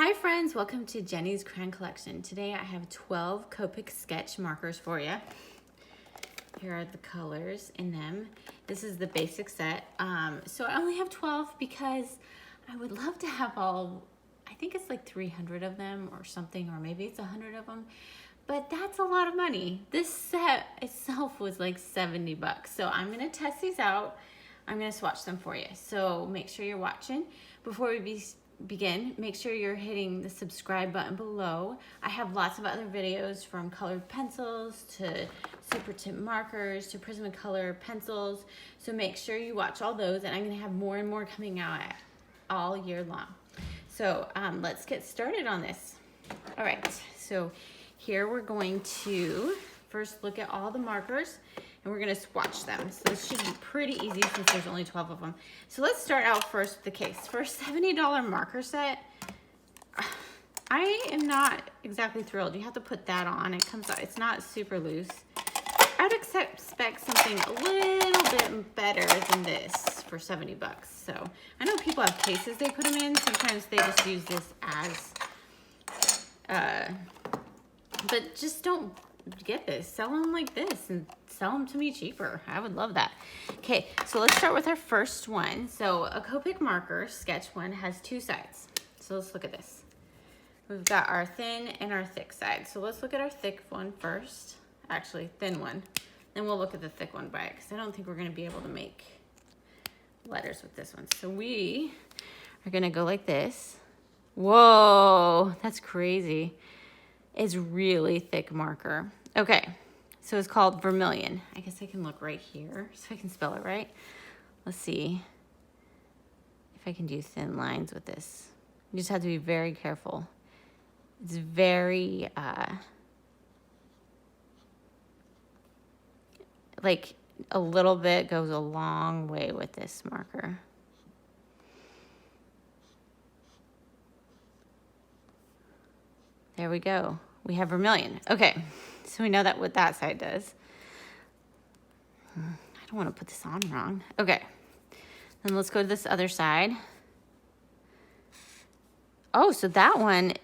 Hi friends, welcome to Jenny's Crayon Collection. Today I have 12 Copic Sketch markers for you. Here are the colors in them. This is the basic set. So I only have 12 because I would love to have I think it's like 300 of them or something, or maybe it's 100 of them. But that's a lot of money. This set itself was like 70 bucks. So I'm gonna test these out. I'm gonna swatch them for you. So make sure you're watching. Before we begin, make sure you're hitting the subscribe button below. I have lots of other videos, from colored pencils to super tip markers to Prismacolor pencils. So make sure you watch all those, and I'm gonna have more and more coming out all year long. So let's get started on this. All right, so here we're going to first look at all the markers, and we're gonna swatch them. So this should be pretty easy since there's only 12 of them. So let's start out first with the case. For a $70 marker set, I am not exactly thrilled. You have to put that on. It comes out, it's not super loose. I'd expect something a little bit better than this for 70 bucks. So I know people have cases they put them in. Sometimes they just use this as, but just don't get this. Sell them like this and sell them to me cheaper. I would love that. Okay, so let's start with our first one. So a Copic marker, sketch one, has two sides. So let's look at this. We've got our thin and our thick side. So let's look at our thick one first. Actually, thin one. Then we'll look at the thick one by it, because I don't think we're going to be able to make letters with this one. So we are going to go like this. Whoa, that's crazy. It's really thick marker. Okay, so it's called Vermilion. I guess I can look right here so I can spell it right. Let's see if I can do thin lines with this. You just have to be very careful. It's very, like a little bit goes a long way with this marker. There we go. We have Vermilion. Okay, so we know that what that side does. I don't want to put this on wrong. Okay, then let's go to this other side. Oh, so that one,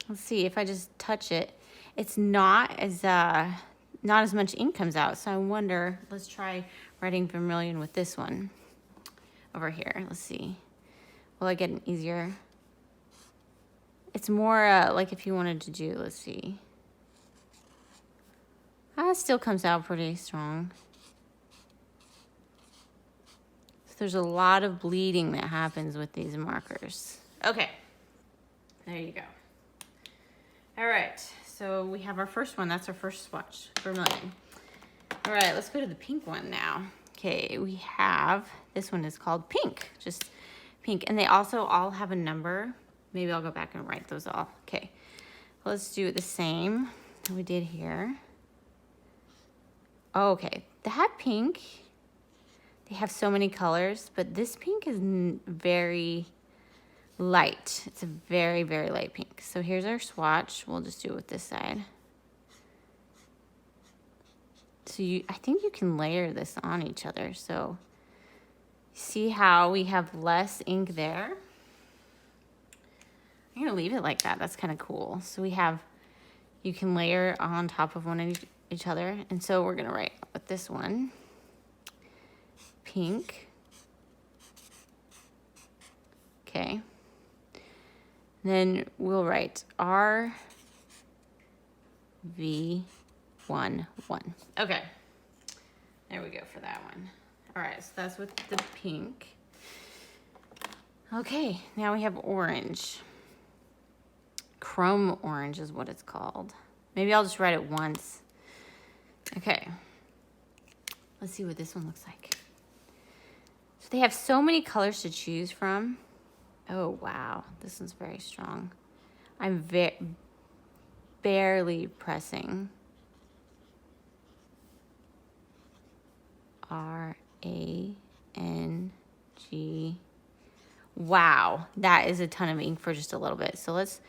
let's see if I just touch it, it's not as much ink comes out. So I wonder, let's try writing Vermilion with this one over here. Let's see. Will I get an easier? It's more like if you wanted to do, let's see. It still comes out pretty strong. So there's a lot of bleeding that happens with these markers. Okay, there you go. All right, so we have our first one. That's our first swatch, Vermilion. All right, let's go to the pink one now. Okay, we have, this one is called Pink, just pink. And they also all have a number. Maybe I'll go back and write those all. Okay, let's do the same that we did here. Okay, that pink, they have so many colors, but this pink is very light. It's a very, very light pink. So here's our swatch. We'll just do it with this side. So I think you can layer this on each other. So see how we have less ink there? I'm gonna leave it like that. That's kind of cool. So you can layer on top of one of each other. And so we're gonna write with this one, pink. Okay. Then we'll write RV11. Okay. There we go for that one. All right, so that's with the pink. Okay, now we have orange. Chrome orange is what it's called. Maybe I'll just write it once. Okay. Let's see what this one looks like. So they have so many colors to choose from. Oh, wow. This one's very strong. I'm barely pressing. R-A-N-G. Wow, that is a ton of ink for just a little bit. So let's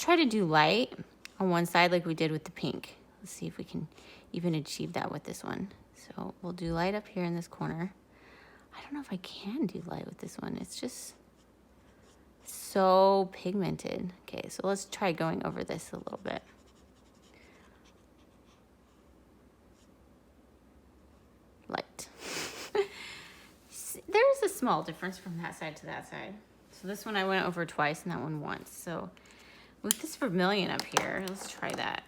try to do light on one side like we did with the pink. Let's see if we can even achieve that with this one. So we'll do light up here in this corner. I don't know if I can do light with this one. It's just, so pigmented. Okay, so let's try going over this a little bit. Light. There's a small difference from that side to that side. So this one I went over twice and that one once. So with this vermilion up here, let's try that.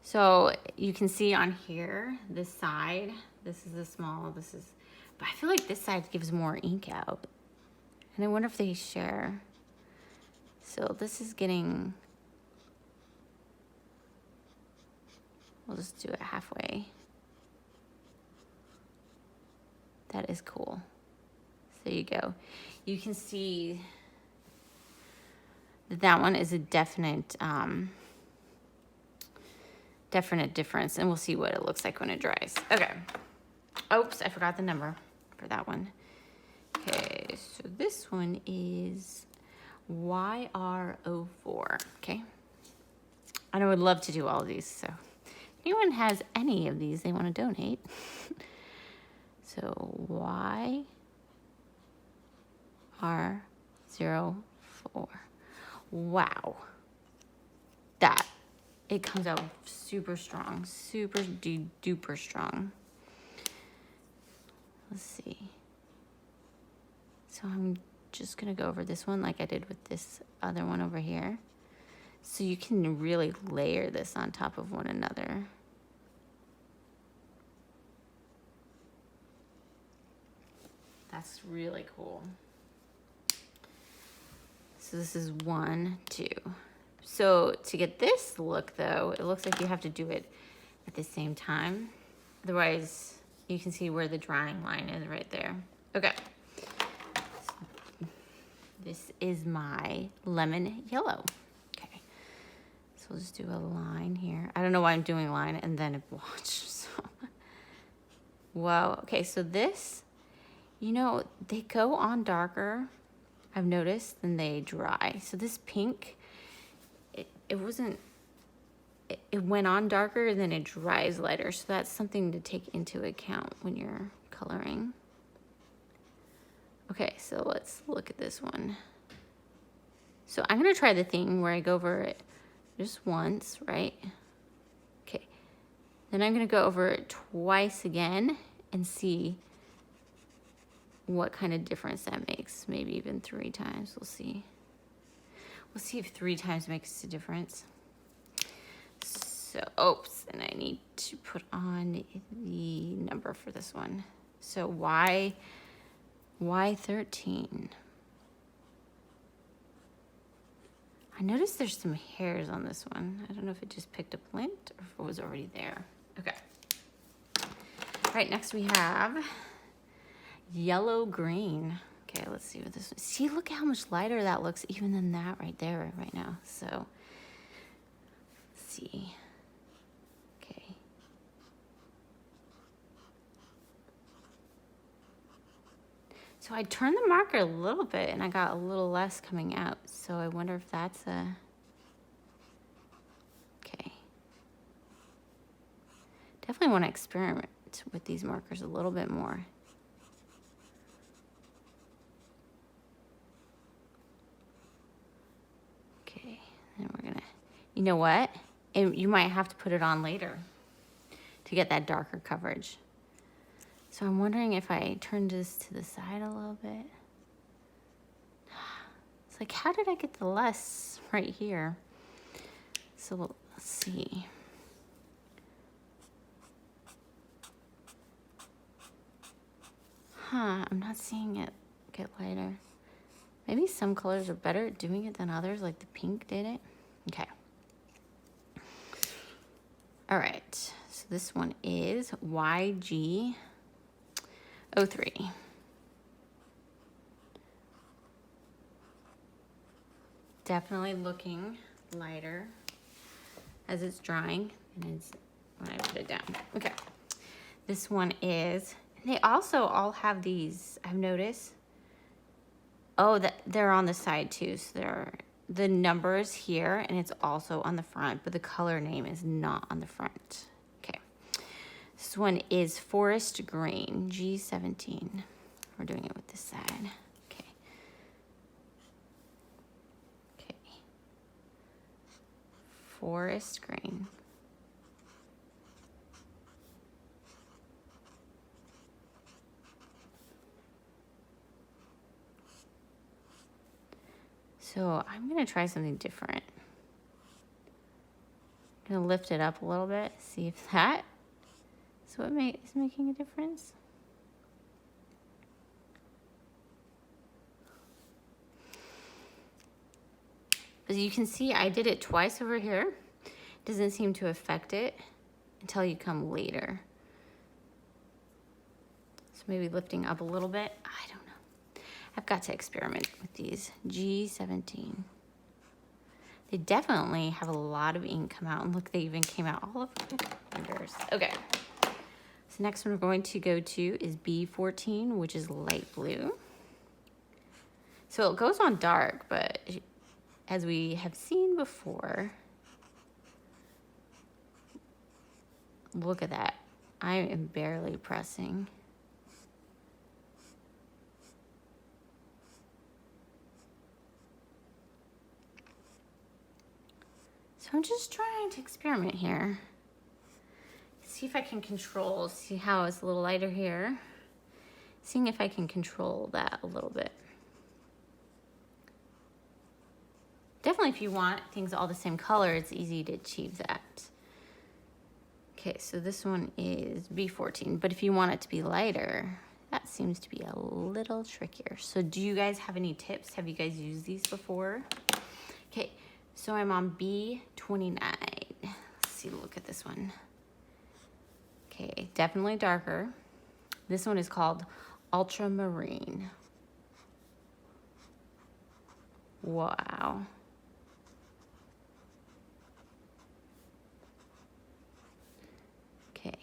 So you can see on here, this side, this is the small, this is, but I feel like this side gives more ink out. And I wonder if they share. So this is getting, we'll just do it halfway. That is cool. So there you go. You can see that that one is a definite difference, and we'll see what it looks like when it dries. Okay. Oops, I forgot the number for that one. Okay, so this one is YR04. Okay. And I would love to do all of these, so if anyone has any of these they want to donate. So YR04. Wow. That, it comes out super strong, super duper strong. Let's see. So I'm just gonna go over this one like I did with this other one over here. So you can really layer this on top of one another. That's really cool. So this is 1, 2. So to get this look though, it looks like you have to do it at the same time. Otherwise, you can see where the drying line is right there. Okay. This is my lemon yellow. Okay. So we'll just do a line here. I don't know why I'm doing a line and then a blotch. So. Wow. Okay, so this, you know, they go on darker, I've noticed, than they dry. So this pink, it went on darker and then it dries lighter. So that's something to take into account when you're coloring. Okay, so let's look at this one. So I'm gonna try the thing where I go over it just once, right? Okay, then I'm gonna go over it twice again and see what kind of difference that makes. Maybe even 3 times, we'll see. We'll see if 3 times makes a difference. So, oops, and I need to put on the number for this one. So Y13. I noticed there's some hairs on this one. I don't know if it just picked up lint or if it was already there. Okay. All right, next we have yellow green. Okay, let's see what this one. See, look how much lighter that looks even than that right there right now. So, let's see. Okay. So I turned the marker a little bit and I got a little less coming out. So I wonder if that's a, okay. Definitely want to experiment with these markers a little bit more. Okay, then we're gonna, you know what? And you might have to put it on later to get that darker coverage. So I'm wondering if I turn this to the side a little bit. It's like, how did I get the less right here? So let's see. Huh, I'm not seeing it get lighter. Maybe some colors are better at doing it than others, like the pink did it. Okay. All right, so this one is YG03. Definitely looking lighter as it's drying and it's when I put it down. Okay, this one is, and they also all have these, I've noticed. Oh, that they're on the side too. So they're the numbers here and it's also on the front, but the color name is not on the front. Okay. This one is Forest Green, G17. We're doing it with this side. Okay. forest green. So I'm gonna try something different. I'm gonna lift it up a little bit, see if that is what is making a difference. As you can see, I did it twice over here. Doesn't seem to affect it until you come later. So maybe lifting up a little bit, I don't know. I've got to experiment with these. G17. They definitely have a lot of ink come out, and look, they even came out all of the fingers. Okay, so next one we're going to go to is B14, which is light blue. So it goes on dark, but as we have seen before, look at that. I am barely pressing. So I'm just trying to experiment here. See if I can control, see how it's a little lighter here. Seeing if I can control that a little bit. Definitely if you want things all the same color, it's easy to achieve that. Okay, so this one is B14, but if you want it to be lighter, that seems to be a little trickier. So do you guys have any tips? Have you guys used these before? Okay, so I'm on B29. Let's see, look at this one. Okay, definitely darker. This one is called Ultramarine. Wow. Okay.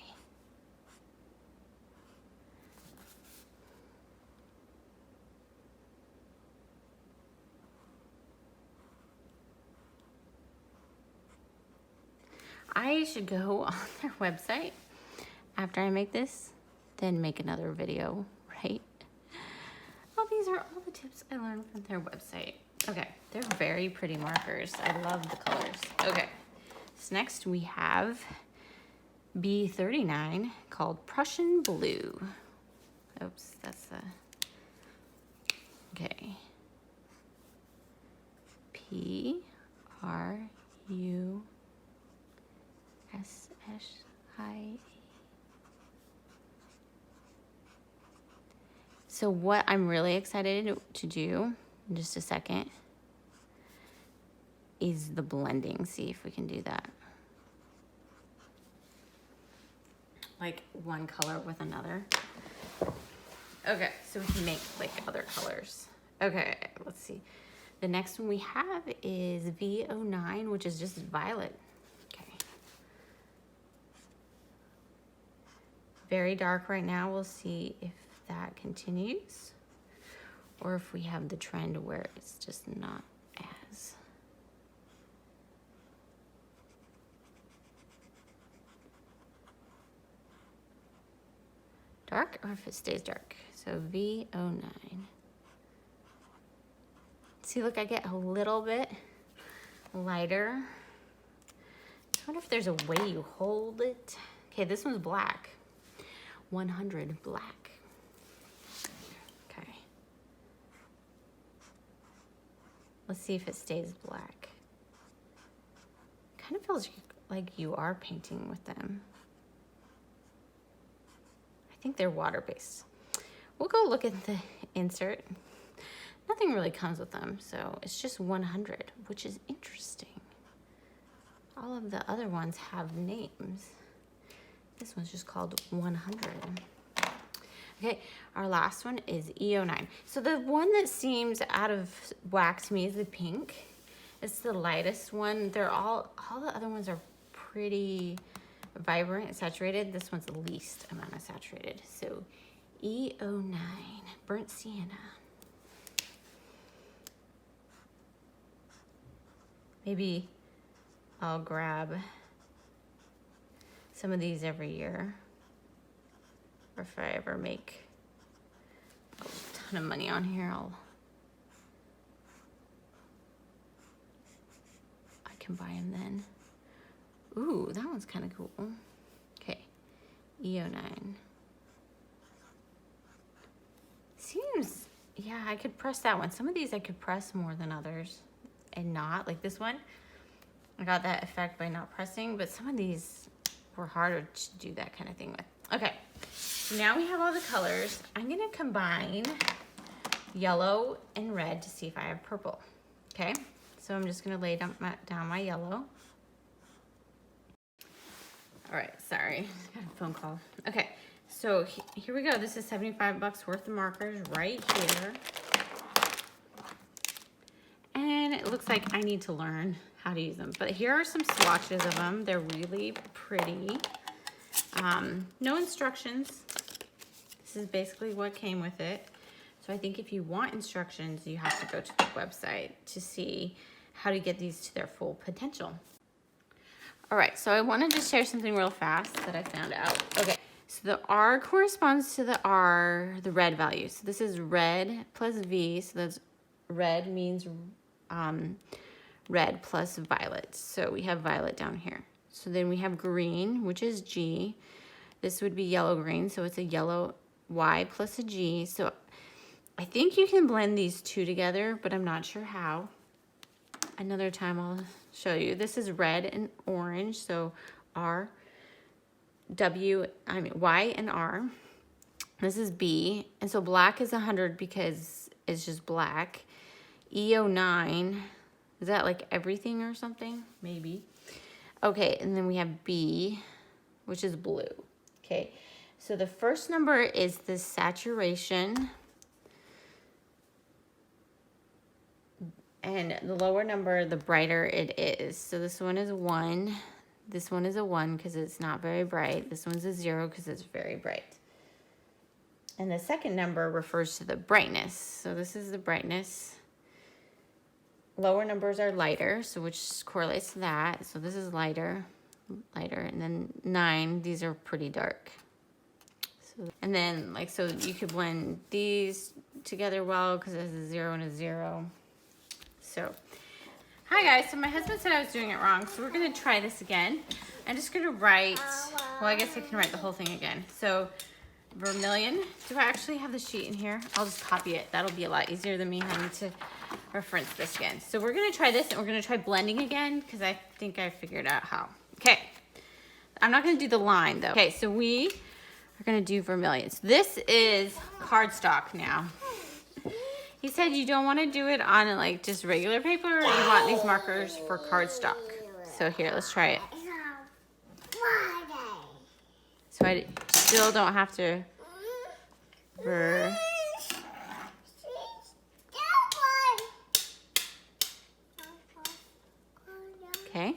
I should go on their website after I make this, then make another video, right? Well, these are all the tips I learned from their website. Okay, they're very pretty markers. I love the colors. Okay, so next we have B39 called Prussian Blue. Oops, that's the, okay. P-R-U-S-S-I-E. So what I'm really excited to do in just a second is the blending. See if we can do that. Like one color with another. Okay, so we can make like other colors. Okay, let's see. The next one we have is V09, which is just violet. Okay. Very dark right now. We'll see if that continues or if we have the trend where it's just not as. Dark or if it stays dark. So V09. See, look, I get a little bit lighter. I wonder if there's a way you hold it. Okay, this one's black. 100 black. Okay. Let's see if it stays black. Kind of feels like you are painting with them. I think they're water-based. We'll go look at the insert. Nothing really comes with them, so it's just 100, which is interesting. All of the other ones have names. This one's just called 100. Okay, our last one is E09. So the one that seems out of whack to me is the pink. It's the lightest one. They're all the other ones are pretty vibrant and saturated. This one's the least amount of saturated. So E09, burnt sienna. Maybe I'll grab some of these every year. Or if I ever make a ton of money on here, I can buy them then. Ooh, that one's kind of cool. Okay, E09. Seems, yeah, I could press that one. Some of these I could press more than others and not. Like this one, I got that effect by not pressing, but some of these were harder to do that kind of thing with. Okay, so now we have all the colors. I'm gonna combine yellow and red to see if I have purple. Okay, so I'm just gonna lay down my yellow. All right, sorry, got a phone call. Okay, so here we go. This is 75 bucks worth of markers right here. And it looks like I need to learn how to use them. But here are some swatches of them. They're really pretty. No instructions. This is basically what came with it. So I think if you want instructions, you have to go to the website to see how to get these to their full potential. All right, so I wanted to share something real fast that I found out. Okay, so the R corresponds to the R, the red value. So this is red plus V, so that's red means red plus violet. So we have violet down here. So then we have green, which is G. This would be yellow green, so it's a yellow Y plus a G. So I think you can blend these two together, but I'm not sure how. Another time I'll show you. This is red and orange, so Y and R. This is B, and so black is 100 because it's just black. E09, is that like everything or something? Maybe. Okay, and then we have B, which is blue. Okay, so the first number is the saturation. And the lower number, the brighter it is. So this one is 1. This one is a 1 because it's not very bright. This one's a 0 because it's very bright. And the second number refers to the brightness. So this is the brightness. Lower numbers are lighter, so which correlates to that. So this is lighter. And then 9, these are pretty dark. So, and then, like, so you could blend these together well because it's a 0 and a 0. So, hi guys, so my husband said I was doing it wrong, so we're gonna try this again. I'm just gonna write, well, I guess I can write the whole thing again. So, vermilion, do I actually have the sheet in here? I'll just copy it. That'll be a lot easier than me having to reference this again. So we're gonna try this and we're gonna try blending again because I think I figured out how. Okay, I'm not gonna do the line though. Okay, so we are gonna do vermilion. So this is cardstock now. He said you don't want to do it on like just regular paper. You want these markers for cardstock. So here, let's try it. So I still don't have to. Okay.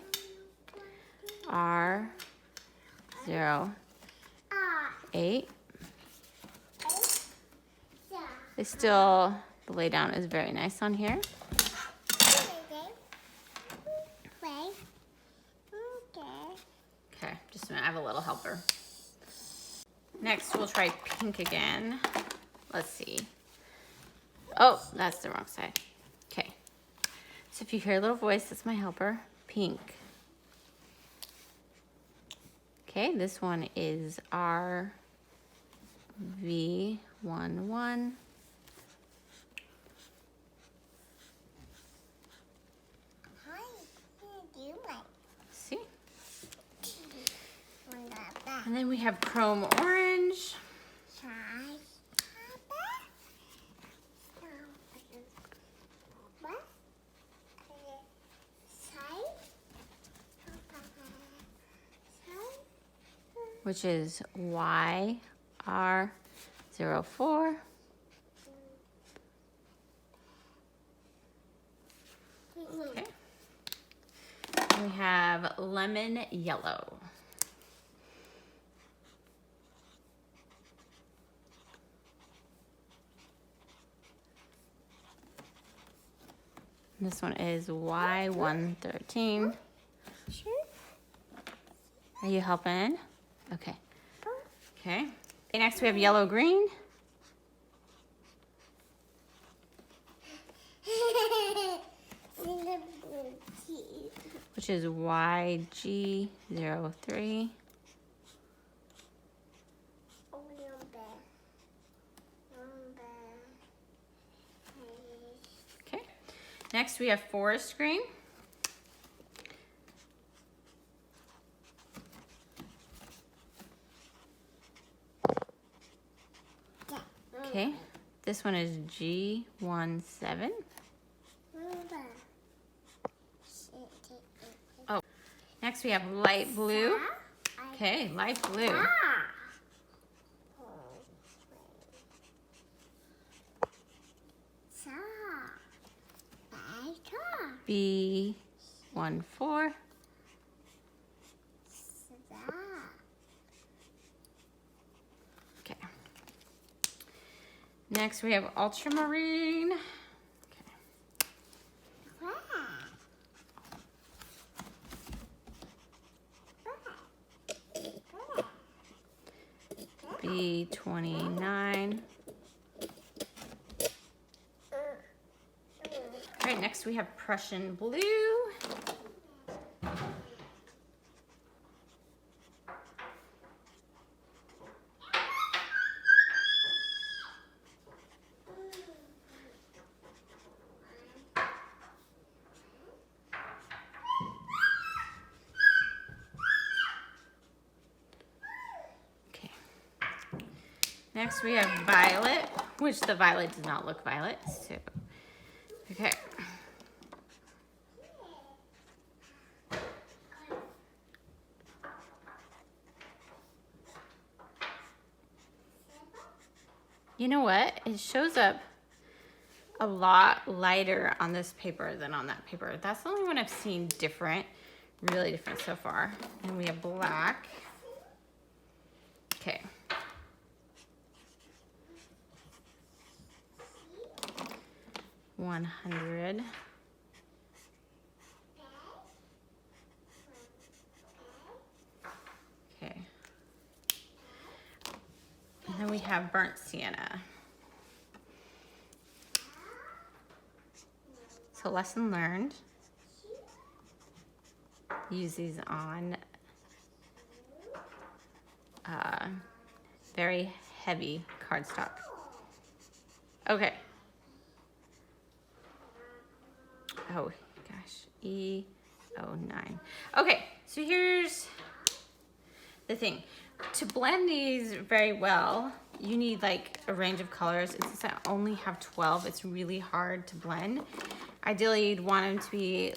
R08. It's still. The lay down is very nice on here. Okay, just a minute, I have a little helper. Next, we'll try pink again. Let's see. Oh, that's the wrong side. Okay. So if you hear a little voice, that's my helper. Pink. Okay, this one is RV11. See? And then we have chrome orange. Which is YR04. Okay. We have lemon yellow. This one is Y113. Sure. Are you helping? Okay. Okay. Okay, next we have yellow green. Which which is YG03. Okay, next we have forest green. Okay, this one is G17. Oh, next we have light blue. Okay, light blue. B14. Okay. Next we have ultramarine. B29. All right, next we have Prussian blue. Next we have violet, which the violet does not look violet, so, okay. You know what? It shows up a lot lighter on this paper than on that paper. That's the only one I've seen different, really different so far. And we have black. Okay. $100. Okay. And then we have burnt sienna. So lesson learned. Use these on very heavy cardstock. Okay. Oh gosh, E09. Okay, so here's the thing. To blend these very well, you need like a range of colors. And since I only have 12, it's really hard to blend. Ideally, you'd want them to be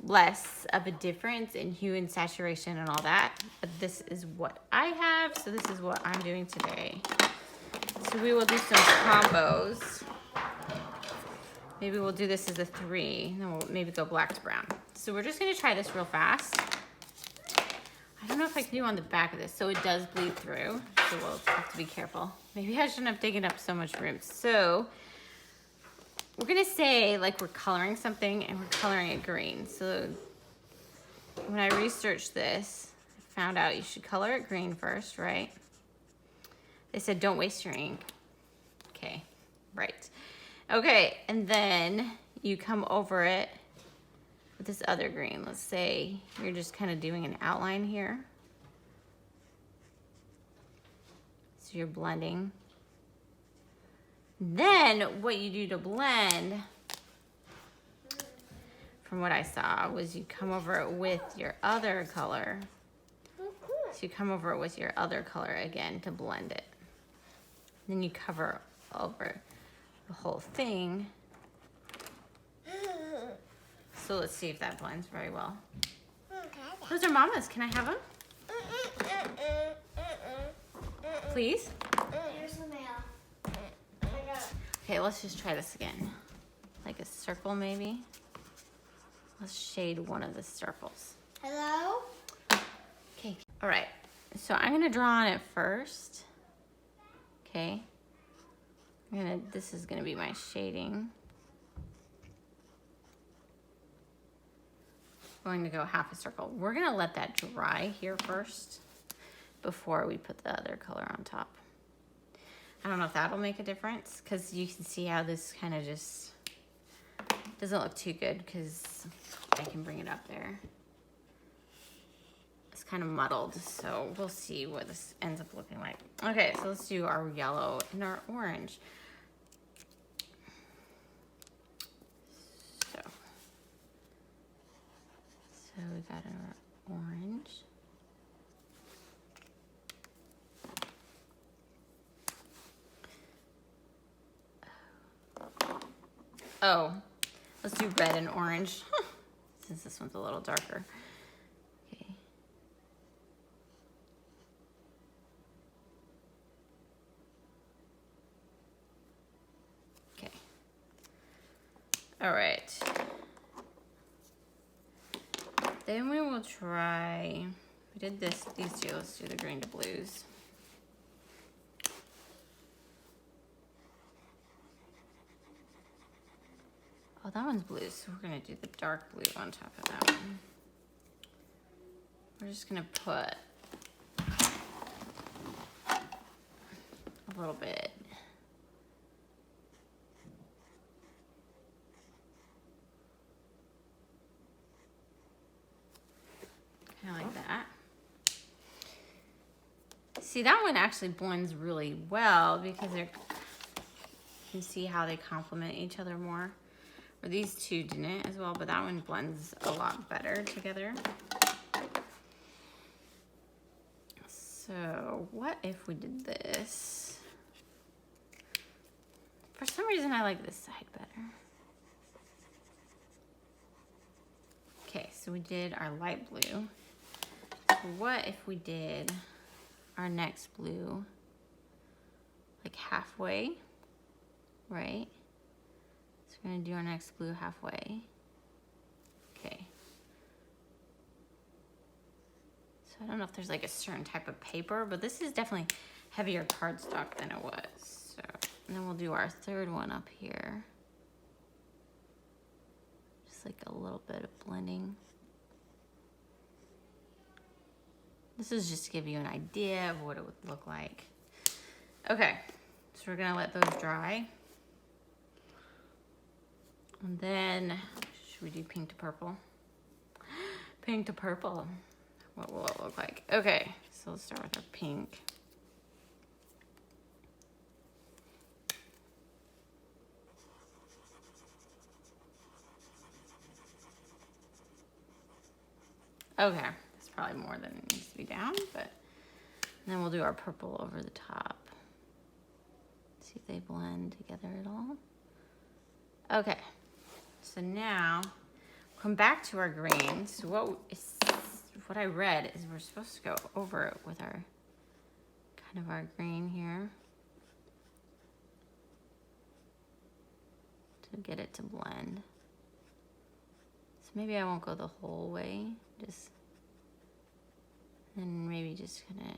less of a difference in hue and saturation and all that. But this is what I have, so this is what I'm doing today. So we will do some combos. Maybe we'll do this as a 3, and then we'll maybe go black to brown. So we're just gonna try this real fast. I don't know if I can do on the back of this, so it does bleed through, so we'll have to be careful. Maybe I shouldn't have taken up so much room. So we're gonna say like we're coloring something and we're coloring it green. So when I researched this, I found out you should color it green first, right? They said don't waste your ink. Okay, right. Okay, and then you come over it with this other green. Let's say you're just kind of doing an outline here. So you're blending. Then what you do to blend, from what I saw, was you come over it with your other color. So you come over it with your other color again to blend it. Then you cover over the whole thing. So let's see if that blends very well. Those are Mama's. Can I have them? Please? Here's the mail. Okay, let's just try this again. Like a circle maybe. Let's shade one of the circles. Hello? Okay, all right. So I'm gonna draw on it first. Okay. This is gonna be my shading. I'm going to go half a circle. We're gonna let that dry here first before we put the other color on top. I don't know if that'll make a difference because you can see how this kind of just doesn't look too good because I can bring it up there. It's kind of muddled, so we'll see what this ends up looking like. Okay, so let's do our yellow and our orange. So we got our orange. Oh, let's do red and orange, since this one's a little darker. Okay. Okay. All right. Then we will try, we did these two, let's do the green to blues. Oh, that one's blue, so we're gonna do the dark blue on top of that one. We're just gonna put a little bit. Kind of like that. See, that one actually blends really well because you can see how they complement each other more. Or these two didn't as well, but that one blends a lot better together. So what if we did this? For some reason, I like this side better. Okay, so we did our light blue. So what if we did our next blue like halfway, right? We're gonna do our next blue halfway. Okay. So I don't know if there's like a certain type of paper, but this is definitely heavier cardstock than it was. So, and then we'll do our third one up here. Just like a little bit of blending. This is just to give you an idea of what it would look like. Okay, so we're gonna let those dry. And then, should we do pink to purple? Pink to purple. What will it look like? Okay, so let's start with our pink. Okay, that's probably more than it needs to be down, but then we'll do our purple over the top. See if they blend together at all. Okay. So now, come back to our green. So what I read is we're supposed to go over it with our, kind of our green here. To get it to blend. So maybe I won't go the whole way, just, and maybe just gonna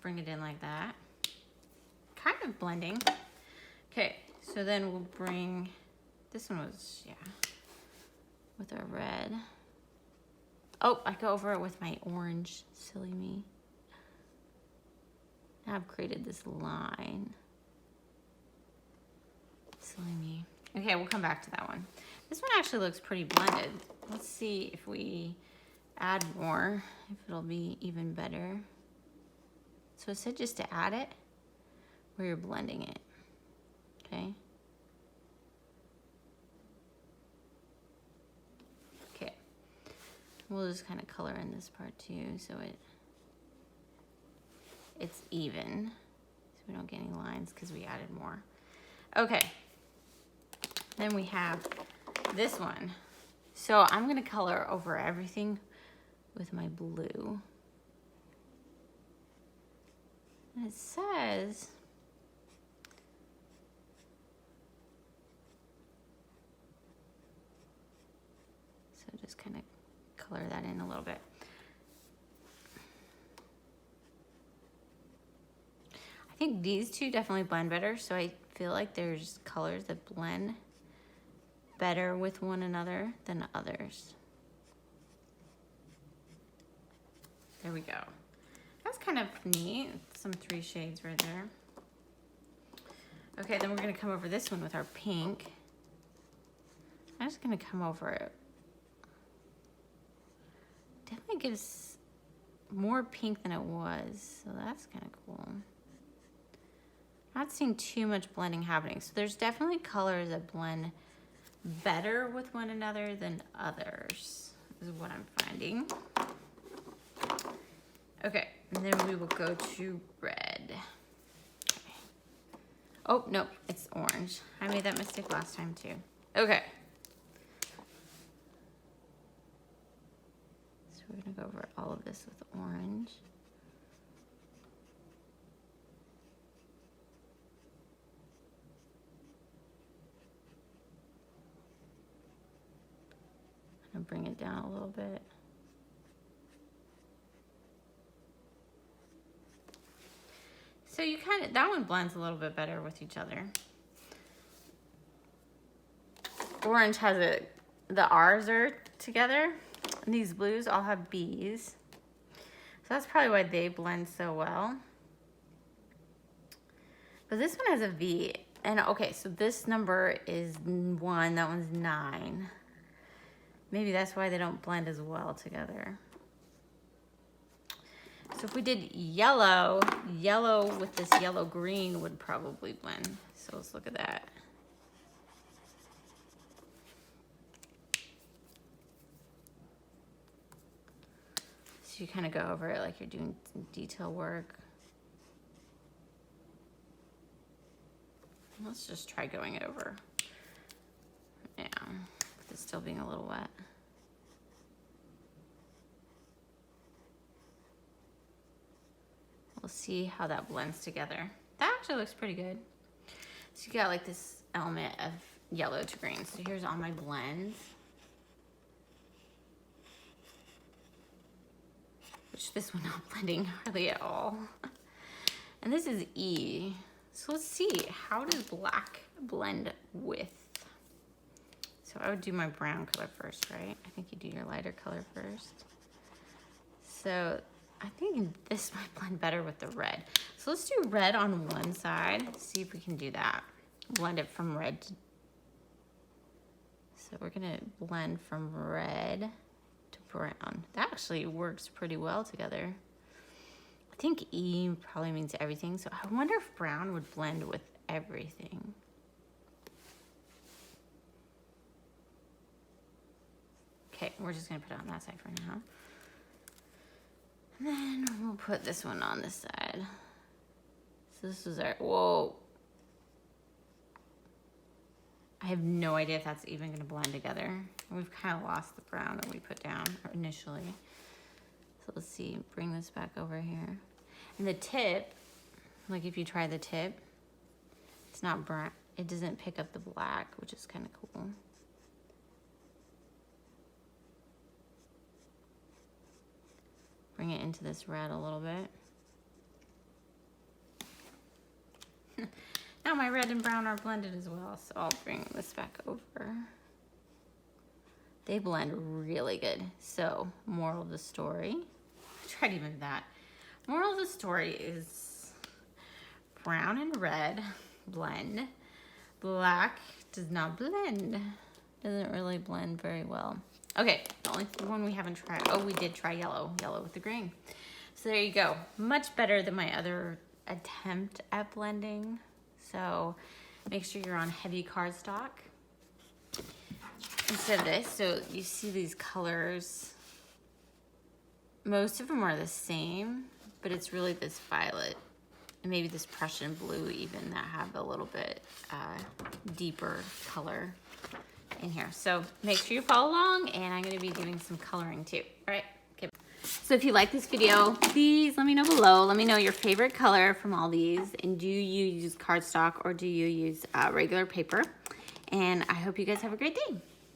bring it in like that. Kind of blending. Okay. So then we'll bring, this one was, yeah, with our red. Oh, I go over it with my orange, silly me. Now I've created this line. Silly me. Okay, we'll come back to that one. This one actually looks pretty blended. Let's see if we add more, if it'll be even better. So it said just to add it where you're blending it. Okay. Okay. We'll just kind of color in this part too, so it's even, so we don't get any lines because we added more. Okay. Then we have this one. So I'm gonna color over everything with my blue. And it says, so just kind of color that in a little bit. I think these two definitely blend better, so I feel like there's colors that blend better with one another than others. There we go. That's kind of neat. Some 3 shades right there. Okay, then we're gonna come over this one with our pink. I just gonna come over it. Definitely gives more pink than it was, so that's kind of cool. Not seeing too much blending happening. So there's definitely colors that blend better with one another than others, is what I'm finding. Okay, and then we will go to red. Okay. Oh, no, it's orange. I made that mistake last time too. Okay. So we're gonna go over all of this with orange. I'm gonna bring it down a little bit. So you kind of, that one blends a little bit better with each other. Orange has the R's are together, and these blues all have B's. So that's probably why they blend so well. But this one has a V, and okay, so this number is 1, that one's 9. Maybe that's why they don't blend as well together. So if we did yellow, yellow with this yellow green would probably blend. So let's look at that. So you kind of go over it like you're doing detail work. Let's just try going it over. Yeah, with it still being a little wet. We'll see how that blends together. That actually looks pretty good. So you got like this element of yellow to green. So here's all my blends. Which this one not blending hardly at all. And this is E. So let's see, how does black blend with? So I would do my brown color first, right? I think you do your lighter color first. So I think this might blend better with the red. So let's do red on one side. See if we can do that. Blend it from red. So we're gonna blend from red to brown. That actually works pretty well together. I think E probably means everything. So I wonder if brown would blend with everything. Okay, we're just gonna put it on that side for now. And then we'll put this one on this side. So this is our, whoa. I have no idea if that's even gonna blend together. We've kind of lost the brown that we put down initially. So let's see, bring this back over here. And the tip, like if you try the tip, it's not brown. It doesn't pick up the black, which is kind of cool. Bring it into this red a little bit. Now my red and brown are blended as well, so I'll bring this back over. They blend really good. So, moral of the story. I tried even that. Moral of the story is brown and red blend. Black does not blend. Doesn't really blend very well. Okay, the only one we haven't tried, oh, we did try yellow with the green. So there you go. Much better than my other attempt at blending. So make sure you're on heavy cardstock instead of this. So you see these colors. Most of them are the same, but it's really this violet and maybe this Prussian blue even that have a little bit deeper color in here. So make sure you follow along, and I'm going to be doing some coloring too. All right. Okay. So if you like this video, please let me know below. Let me know your favorite color from all these, and do you use cardstock or do you use regular paper? And I hope you guys have a great day.